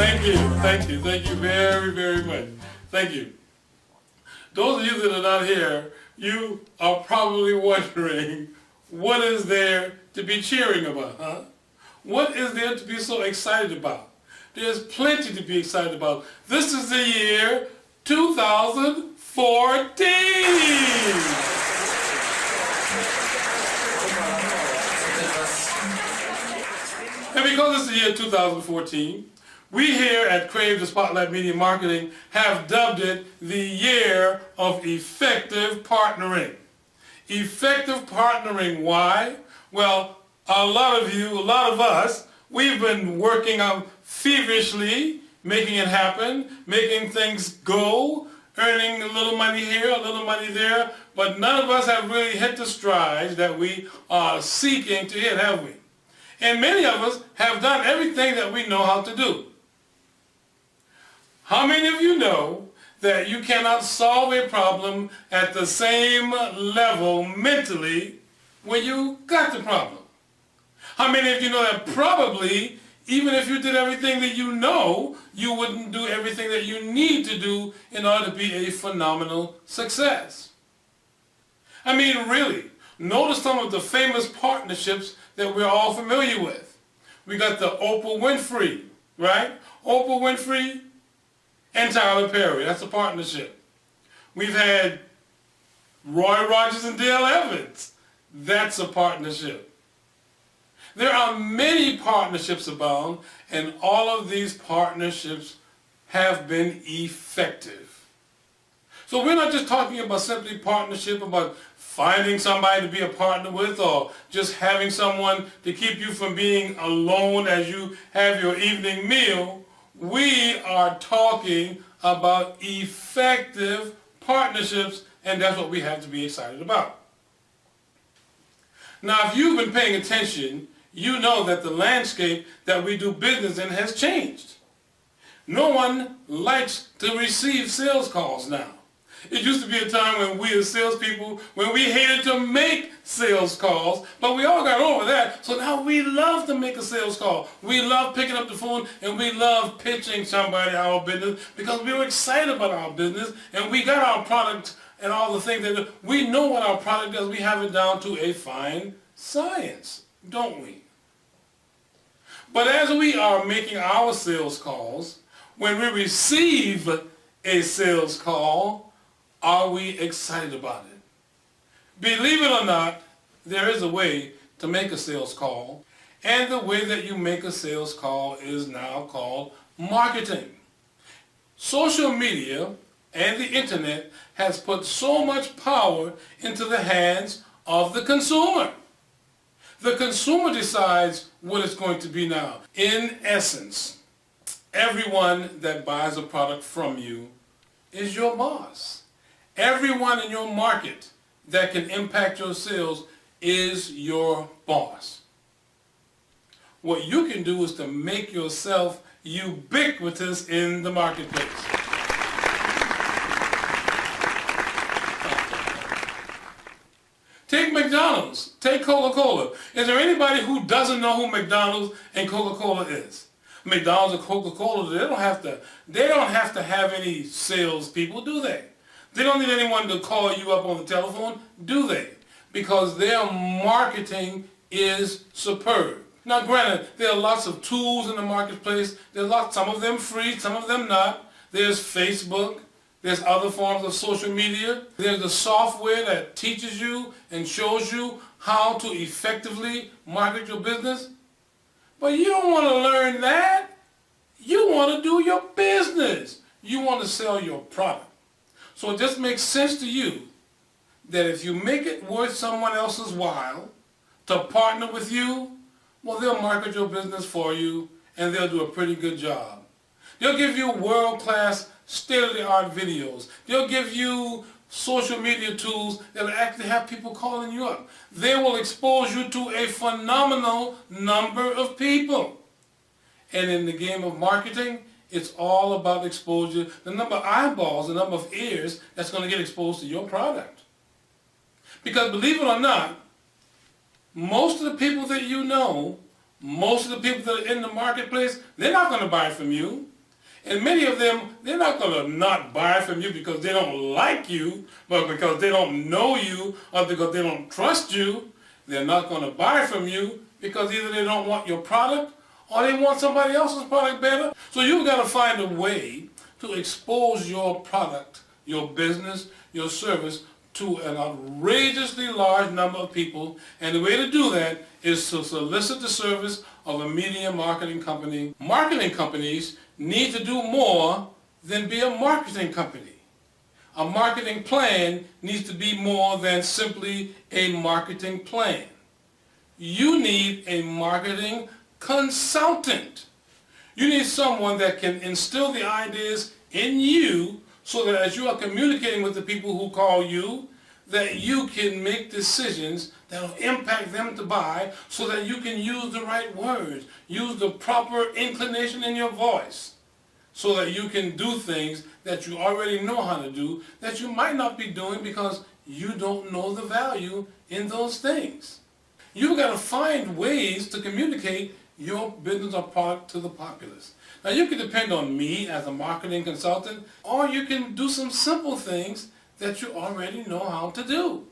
Thank you very, very much. Thank you. Those of you that are not here, you are probably wondering, what is there to be cheering about, huh? What is there to be so excited about? There's plenty to be excited about. This is the year 2014! And because it's the year 2014, we here at Crave the Spotlight Media Marketing have dubbed it the year of effective partnering. Effective partnering, why? Well, a lot of us, we've been working on feverishly, making it happen, making things go, earning a little money here, a little money there, but none of us have really hit the strides that we are seeking to hit, have we? And many of us have done everything that we know how to do. How many of you know that you cannot solve a problem at the same level mentally when you got the problem? How many of you know that probably, even if you did everything that you know, you wouldn't do everything that you need to do in order to be a phenomenal success? I mean, really, notice some of the famous partnerships that we're all familiar with. We got the Oprah Winfrey, right? Oprah Winfrey and Tyler Perry, that's a partnership. We've had Roy Rogers and Dale Evans, that's a partnership. There are many partnerships abound, and all of these partnerships have been effective. So we're not just talking about simply partnership, about finding somebody to be a partner with, or just having someone to keep you from being alone as you have your evening meal. We are talking about effective partnerships, and that's what we have to be excited about. Now, if you've been paying attention, you know that the landscape that we do business in has changed. No one likes to receive sales calls now. It used to be a time when we as salespeople, when we hated to make sales calls, but we all got over that, so now we love to make a sales call. We love picking up the phone, and we love pitching somebody our business because we were excited about our business, and we got our product and all the things that we know what our product does. We have it down to a fine science, don't we? But as we are making our sales calls, when we receive a sales call, are we excited about it? Believe it or not, there is a way to make a sales call, and the way that you make a sales call is now called marketing. Social media and the internet has put so much power into the hands of the consumer. The consumer decides what it's going to be now. In essence, everyone that buys a product from you is your boss. Everyone in your market that can impact your sales is your boss. What you can do is to make yourself ubiquitous in the marketplace. Take McDonald's, take Coca-Cola. Is there anybody who doesn't know who McDonald's and Coca-Cola is? McDonald's and Coca-Cola, they don't have to have any sales people, do they? They don't need anyone to call you up on the telephone, do they? Because their marketing is superb. Now granted, there are lots of tools in the marketplace. There are some of them free, some of them not. There's Facebook, there's other forms of social media. There's the software that teaches you and shows you how to effectively market your business. But you don't want to learn that. You want to do your business. You want to sell your product. So it just makes sense to you that if you make it worth someone else's while to partner with you, well, they'll market your business for you, and they'll do a pretty good job. They'll give you world-class, state-of-the-art videos. They'll give you social media tools that will actually have people calling you up. They will expose you to a phenomenal number of people. And in the game of marketing, it's all about exposure, the number of eyeballs, the number of ears that's going to get exposed to your product. Because believe it or not, most of the people that you know, most of the people that are in the marketplace, they're not going to buy from you. And many of them, they're not going to not buy from you because they don't like you, but because they don't know you or because they don't trust you. They're not going to buy from you because either they don't want your product or they want somebody else's product better. So you've got to find a way to expose your product, your business, your service to an outrageously large number of people. And the way to do that is to solicit the service of a media marketing company. Marketing companies need to do more than be a marketing company. A marketing plan needs to be more than simply a marketing plan. You need a marketing consultant. You need someone that can instill the ideas in you so that as you are communicating with the people who call you, that you can make decisions that will impact them to buy so that you can use the right words, use the proper inclination in your voice so that you can do things that you already know how to do that you might not be doing because you don't know the value in those things. You've got to find ways to communicate your business or product to the populace. Now you can depend on me as a marketing consultant, or you can do some simple things that you already know how to do.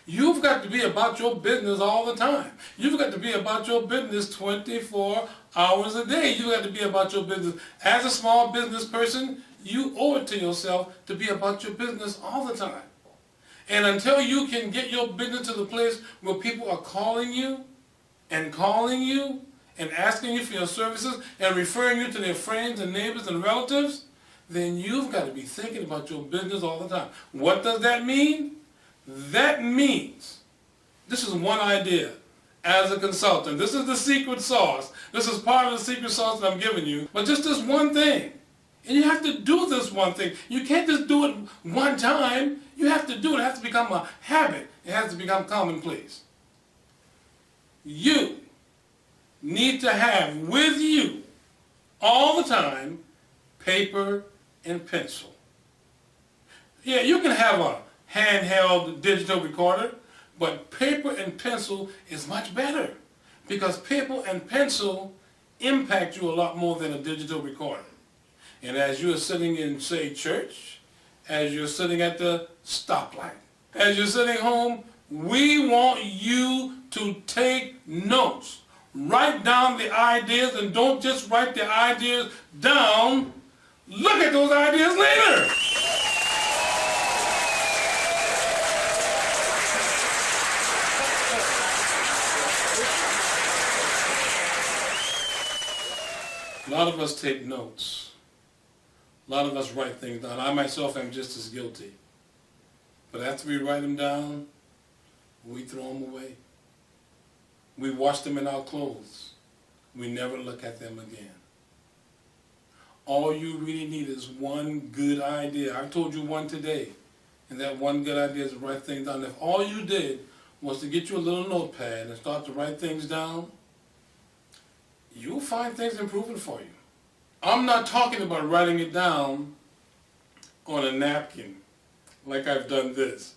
You've got to be about your business all the time. You've got to be about your business 24 hours a day. You've got to be about your business. As a small business person, you owe it to yourself to be about your business all the time. And until you can get your business to the place where people are calling you and asking you for your services and referring you to their friends and neighbors and relatives, then you've got to be thinking about your business all the time. What does that mean? That means, this is one idea as a consultant. This is the secret sauce. This is part of the secret sauce that I'm giving you. But just this one thing. And you have to do this one thing. You can't just do it one time. You have to do it. It has to become a habit. It has to become commonplace. You need to have with you all the time paper and pencil. Yeah, you can have a handheld digital recorder, but paper and pencil is much better because paper and pencil impact you a lot more than a digital recorder. And as you are sitting in, say, church, as you're sitting at the stoplight, as you're sitting home, we want you to take notes. Write down the ideas, and don't just write the ideas down. Look at those ideas later. A lot of us take notes. A lot of us write things down. I myself am just as guilty. But after we write them down, we throw them away. We wash them in our clothes. We never look at them again. All you really need is one good idea. I've told you one today. And that one good idea is to write things down. If all you did was to get you a little notepad and start to write things down, you'll find things improving for you. I'm not talking about writing it down on a napkin like I've done this.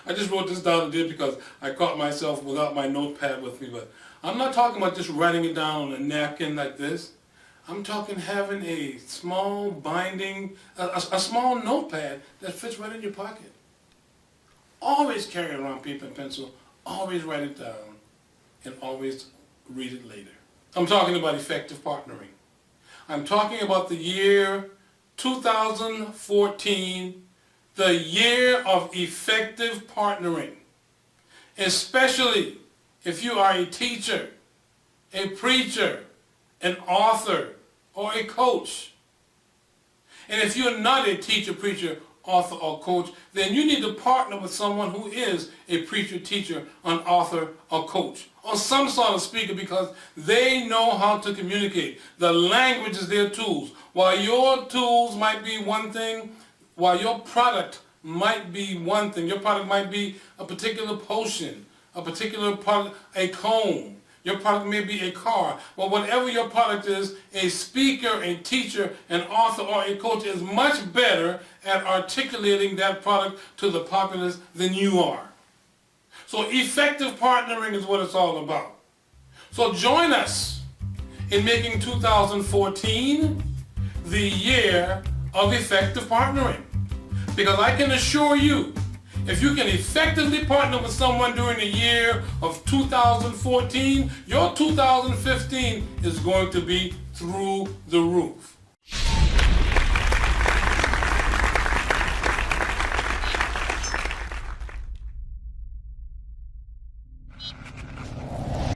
I just wrote this down today because I caught myself without my notepad with me, but I'm not talking about just writing it down on a napkin like this. I'm talking having a small binding, a small notepad that fits right in your pocket. Always carry around paper and pencil, always write it down, and always read it later. I'm talking about effective partnering. I'm talking about the year 2014, the year of effective partnering. Especially if you are a teacher, a preacher, an author, or a coach. And if you're not a teacher, preacher, author, or coach, then you need to partner with someone who is a preacher, teacher, an author, or coach, or some sort of speaker, because they know how to communicate. The language is their tools. While your tools might be one thing, while your product might be one thing, your product might be a particular potion, a particular product, a comb. Your product may be a car. Well, whatever your product is, a speaker, a teacher, an author, or a coach is much better at articulating that product to the populace than you are. So effective partnering is what it's all about. So join us in making 2014 the year of effective partnering. Because I can assure you, if you can effectively partner with someone during the year of 2014, your 2015 is going to be through the roof.